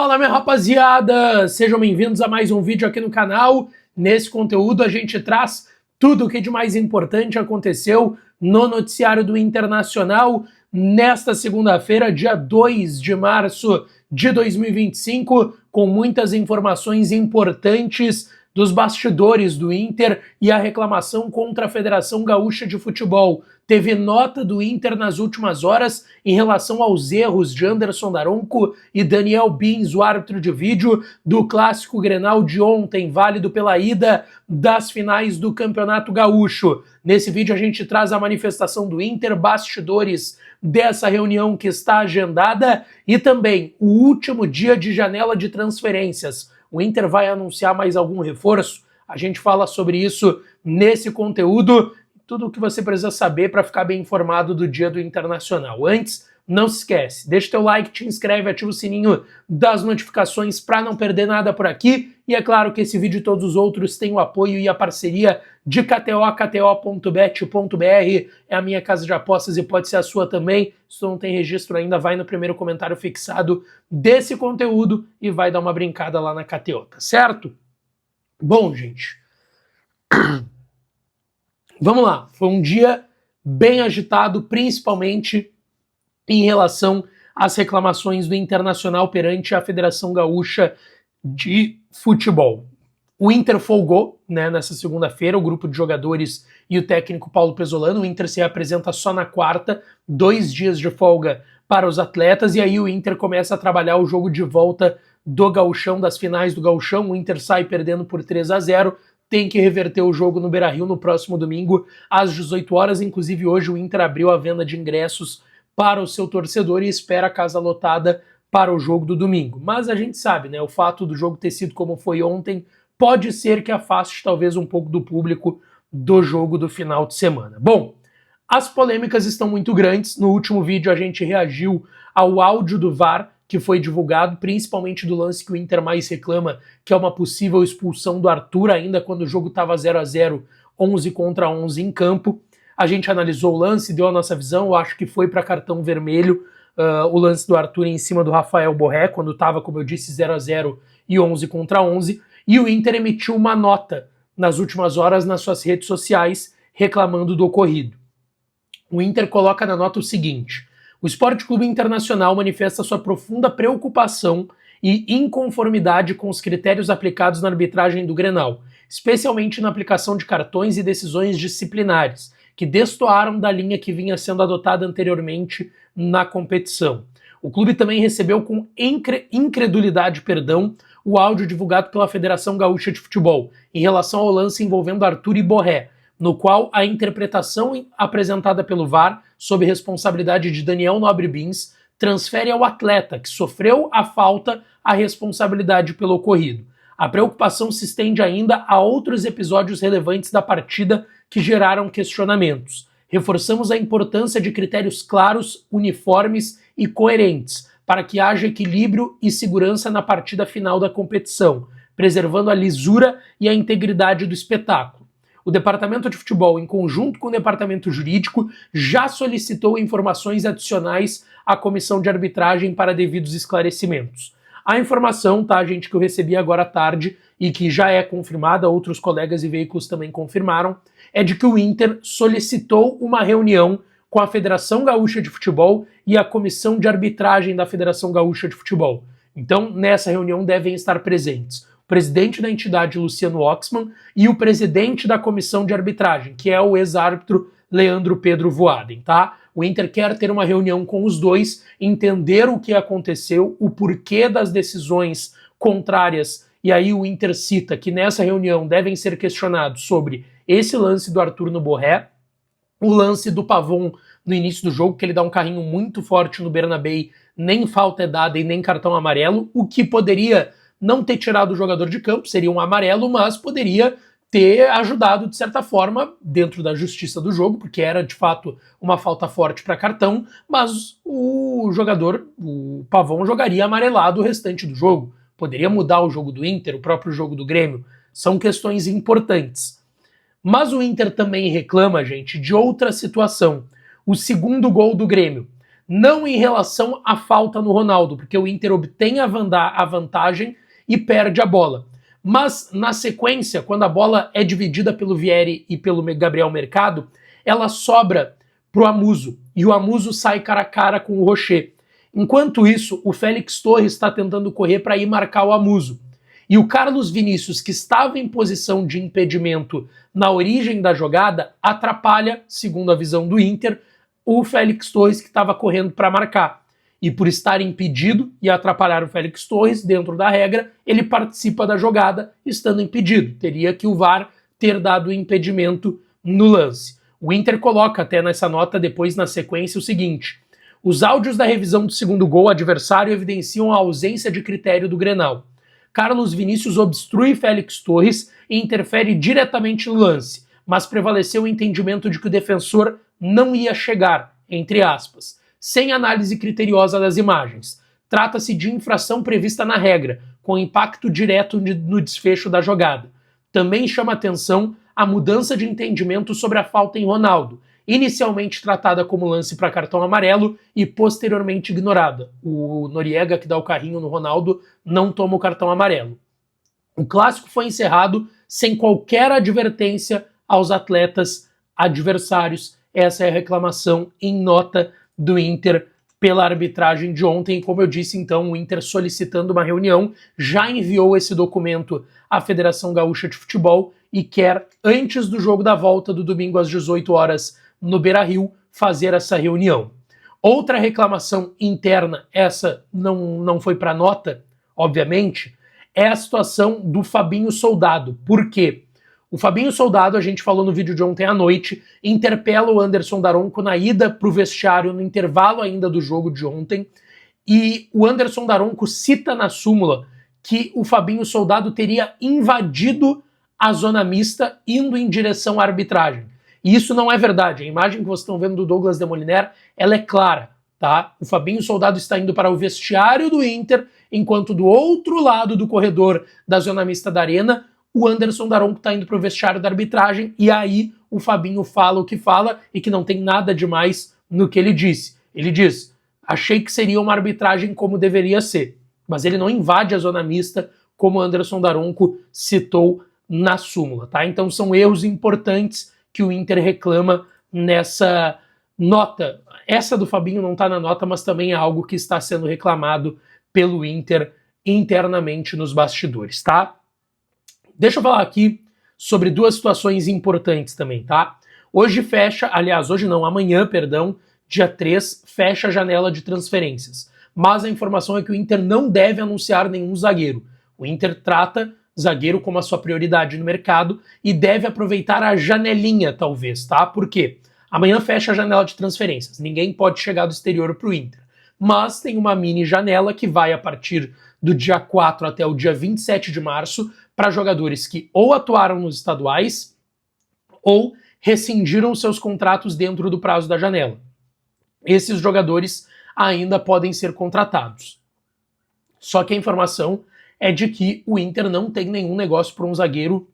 Fala, minha rapaziada! Sejam bem-vindos a mais um vídeo aqui no canal. Nesse conteúdo a gente traz tudo o que de mais importante aconteceu no noticiário do Internacional nesta segunda-feira, dia 2 de março de 2025, com muitas informações importantes dos bastidores do Inter e a reclamação contra a Federação Gaúcha de Futebol. Teve nota do Inter nas últimas horas em relação aos erros de Anderson Daronco e Daniel Bins, o árbitro de vídeo do Clássico Grenal de ontem, válido pela ida das finais do Campeonato Gaúcho. Nesse vídeo a gente traz a manifestação do Inter, bastidores dessa reunião que está agendada e também o último dia de janela de transferências. O Inter vai anunciar mais algum reforço? A gente fala sobre isso nesse conteúdo. Tudo o que você precisa saber para ficar bem informado do dia do Internacional. Antes, não se esquece, deixa o teu like, te inscreve, ativa o sininho das notificações para não perder nada por aqui. E é claro que esse vídeo e todos os outros têm o apoio e a parceria de KTO, kto.bet.br, é a minha casa de apostas e pode ser a sua também. Se não tem registro ainda, vai no primeiro comentário fixado desse conteúdo e vai dar uma brincada lá na KTO, tá certo? Bom, gente, vamos lá. Foi um dia bem agitado, principalmente em relação às reclamações do Internacional perante a Federação Gaúcha de Futebol. O Inter folgou, nessa segunda-feira, o grupo de jogadores e o técnico Paulo Pesolano. O Inter se apresenta só na quarta, 2 dias de folga para os atletas, e aí o Inter começa a trabalhar o jogo de volta do Gauchão, das finais do Gauchão. O Inter sai perdendo por 3-0, tem que reverter o jogo no Beira-Rio no próximo domingo, às 18 horas. Inclusive hoje o Inter abriu a venda de ingressos para o seu torcedor e espera a casa lotada para o jogo do domingo. Mas a gente sabe, o fato do jogo ter sido como foi ontem pode ser que afaste talvez um pouco do público do jogo do final de semana. Bom, as polêmicas estão muito grandes. No último vídeo a gente reagiu ao áudio do VAR que foi divulgado, principalmente do lance que o Inter mais reclama, que é uma possível expulsão do Arthur, ainda quando o jogo estava 0-0, 11 contra 11 em campo. A gente analisou o lance, deu a nossa visão, eu acho que foi para cartão vermelho o lance do Arthur em cima do Rafael Borré, quando estava, como eu disse, 0-0 e 11 contra 11, e o Inter emitiu uma nota nas últimas horas nas suas redes sociais reclamando do ocorrido. O Inter coloca na nota o seguinte: o Sport Clube Internacional manifesta sua profunda preocupação e inconformidade com os critérios aplicados na arbitragem do Grenal, especialmente na aplicação de cartões e decisões disciplinares, que destoaram da linha que vinha sendo adotada anteriormente na competição. O clube também recebeu com incredulidade, o áudio divulgado pela Federação Gaúcha de Futebol em relação ao lance envolvendo Arthur e Borré, no qual a interpretação apresentada pelo VAR, sob responsabilidade de Daniel Nobre Bins, transfere ao atleta que sofreu a falta a responsabilidade pelo ocorrido. A preocupação se estende ainda a outros episódios relevantes da partida que geraram questionamentos. Reforçamos a importância de critérios claros, uniformes e coerentes, para que haja equilíbrio e segurança na partida final da competição, preservando a lisura e a integridade do espetáculo. O Departamento de Futebol, em conjunto com o Departamento Jurídico, já solicitou informações adicionais à Comissão de Arbitragem para devidos esclarecimentos. A informação, gente, que eu recebi agora à tarde e que já é confirmada, outros colegas e veículos também confirmaram, é de que o Inter solicitou uma reunião com a Federação Gaúcha de Futebol e a Comissão de Arbitragem da Federação Gaúcha de Futebol. Então, nessa reunião devem estar presentes o presidente da entidade, Luciano Oxman, e o presidente da Comissão de Arbitragem, que é o ex-árbitro Leandro Pedro Voaden, tá? O Inter quer ter uma reunião com os dois, entender o que aconteceu, o porquê das decisões contrárias, e aí o Inter cita que nessa reunião devem ser questionados sobre esse lance do Arthur no Borré, o lance do Pavon no início do jogo, que ele dá um carrinho muito forte no Bernabéu, nem falta é dada e nem cartão amarelo, o que poderia não ter tirado o jogador de campo, seria um amarelo, mas poderia ter ajudado, de certa forma, dentro da justiça do jogo, porque era, de fato, uma falta forte para cartão, mas o jogador, o Pavon, jogaria amarelado o restante do jogo. Poderia mudar o jogo do Inter, o próprio jogo do Grêmio. São questões importantes. Mas o Inter também reclama, gente, de outra situação. O segundo gol do Grêmio. não em relação à falta no Ronaldo, porque o Inter obtém a vantagem e perde a bola. Mas na sequência, quando a bola é dividida pelo Vieri e pelo Gabriel Mercado, ela sobra pro Amuso, e o Amuso sai cara a cara com o Rocher. Enquanto isso, o Félix Torres está tentando correr para ir marcar o Amuso. E o Carlos Vinícius, que estava em posição de impedimento na origem da jogada, atrapalha, segundo a visão do Inter, o Félix Torres, que estava correndo para marcar. E por estar impedido e atrapalhar o Félix Torres, dentro da regra, ele participa da jogada estando impedido. Teria que o VAR ter dado o impedimento no lance. O Inter coloca até nessa nota depois, na sequência, o seguinte: os áudios da revisão do segundo gol adversário evidenciam a ausência de critério do Grenal. Carlos Vinícius obstrui Félix Torres e interfere diretamente no lance, mas prevaleceu o entendimento de que o defensor não ia chegar, entre aspas, sem análise criteriosa das imagens. Trata-se de infração prevista na regra, com impacto direto no desfecho da jogada. Também chama atenção a mudança de entendimento sobre a falta em Ronaldo, inicialmente tratada como lance para cartão amarelo e posteriormente ignorada. O Noriega, que dá o carrinho no Ronaldo, não toma o cartão amarelo. O clássico foi encerrado sem qualquer advertência aos atletas adversários. Essa é a reclamação em nota do Inter pela arbitragem de ontem. Como eu disse, então, o Inter solicitando uma reunião, já enviou esse documento à Federação Gaúcha de Futebol e quer, antes do jogo da volta do domingo às 18 horas no Beira-Rio, fazer essa reunião. Outra reclamação interna, essa não foi para nota, obviamente, é a situação do Fabinho Soldado. Por quê? O Fabinho Soldado, a gente falou no vídeo de ontem à noite, interpela o Anderson Daronco na ida para o vestiário, no intervalo ainda do jogo de ontem, e o Anderson Daronco cita na súmula que o Fabinho Soldado teria invadido a zona mista indo em direção à arbitragem. E isso não é verdade. A imagem que vocês estão vendo do Douglas Demoliner, ela é clara, tá? O Fabinho Soldado está indo para o vestiário do Inter, enquanto do outro lado do corredor da zona mista da arena, o Anderson Daronco está indo para o vestiário da arbitragem, e aí o Fabinho fala o que fala e que não tem nada demais no que ele disse. Ele diz: achei que seria uma arbitragem como deveria ser, mas ele não invade a zona mista como o Anderson Daronco citou na súmula, tá? Então são erros importantes que o Inter reclama nessa nota. Essa do Fabinho não está na nota, mas também é algo que está sendo reclamado pelo Inter internamente nos bastidores, tá? Deixa eu falar aqui sobre duas situações importantes também, tá? Hoje fecha, aliás, hoje não, amanhã, perdão, dia 3, fecha a janela de transferências. Mas a informação é que o Inter não deve anunciar nenhum zagueiro. O Inter trata zagueiro como a sua prioridade no mercado e deve aproveitar a janelinha, talvez, tá? Por quê? Amanhã fecha a janela de transferências. Ninguém pode chegar do exterior para o Inter. Mas tem uma mini janela que vai a partir do dia 4 até o dia 27 de março para jogadores que ou atuaram nos estaduais ou rescindiram seus contratos dentro do prazo da janela. Esses jogadores ainda podem ser contratados. Só que a informação é de que o Inter não tem nenhum negócio para um zagueiro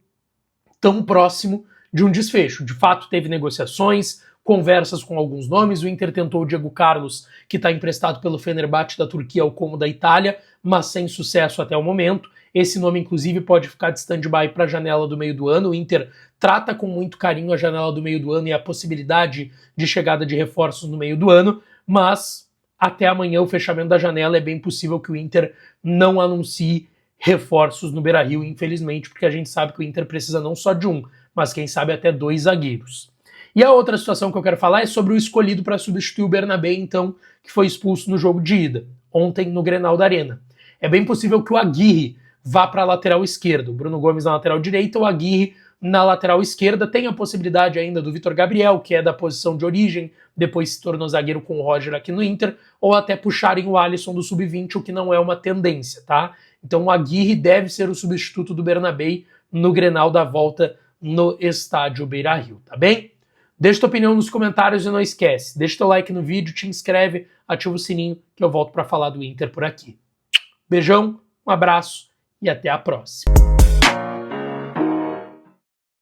tão próximo de um desfecho. De fato, teve negociações, conversas com alguns nomes. O Inter tentou o Diego Carlos, que está emprestado pelo Fenerbahçe da Turquia ao Como da Itália, mas sem sucesso até o momento. Esse nome, inclusive, pode ficar de stand-by para a janela do meio do ano. O Inter trata com muito carinho a janela do meio do ano e a possibilidade de chegada de reforços no meio do ano, mas até amanhã, o fechamento da janela, é bem possível que o Inter não anuncie reforços no Beira-Rio, infelizmente, porque a gente sabe que o Inter precisa não só de um, mas quem sabe até 2 zagueiros. E a outra situação que eu quero falar é sobre o escolhido para substituir o Bernabé, então, que foi expulso no jogo de ida, ontem no Grenal da Arena. É bem possível que o Aguirre vá para a lateral esquerda, o Bruno Gomes na lateral direita, o Aguirre na lateral esquerda. Tem a possibilidade ainda do Vitor Gabriel, que é da posição de origem, depois se tornou zagueiro com o Roger aqui no Inter, ou até puxarem o Alisson do Sub-20, o que não é uma tendência, tá? Então o Aguirre deve ser o substituto do Bernabé no Grenal da volta no estádio Beira-Rio, tá bem? Deixa tua opinião nos comentários e não esquece, deixa teu like no vídeo, te inscreve, ativa o sininho que eu volto para falar do Inter por aqui. Beijão, um abraço e até a próxima.